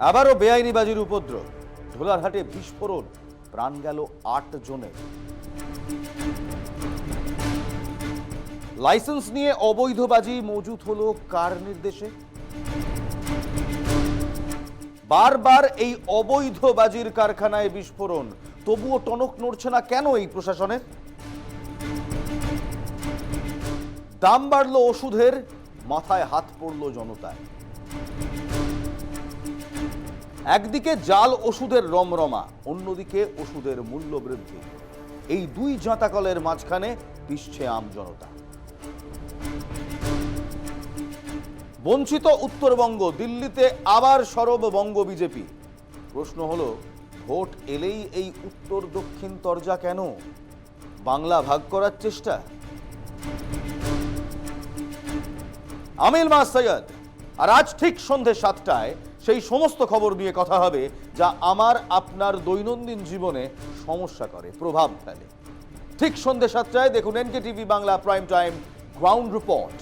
আবারও বেআইনি বাজির উপদ্রব, ঢোলারহাটে বিস্ফোরণ, প্রাণ গেল ৮ জনের। লাইসেন্স নিয়ে অবৈধ বাজি মজুত হলো কার নির্দেশে? বারবার এই অবৈধ বাজির কারখানায় বিস্ফোরণ, তবুও টনক নড়ছে না কেন এই প্রশাসনের? দাম বাড়লো ওষুধের, মাথায় হাত পড়ল জনতায়। একদিকে জাল ওষুধের রমরমা, অন্যদিকে ওষুধের মূল্য বৃদ্ধি। এই দুই জাঁতাকলের মাঝখানে পিষছে আম জনতা। বঞ্চিত উত্তরবঙ্গ, দিল্লিতে আবার সরব বঙ্গ বিজেপি। প্রশ্ন হলো, ভোট এলেই এই উত্তর দক্ষিণ তরজা কেন? বাংলা ভাগ করার চেষ্টা? আমিল মা সৈয়দ, আর আজ ঠিক সন্ধে 7টায় সেই সমস্ত খবর নিয়ে কথা হবে যা আমার আপনার দৈনন্দিন জীবনে সমস্যা করে, প্রভাব ফেলে। ঠিক সন্ধে 7টায় দেখুন NK TV Bangla prime time ground report.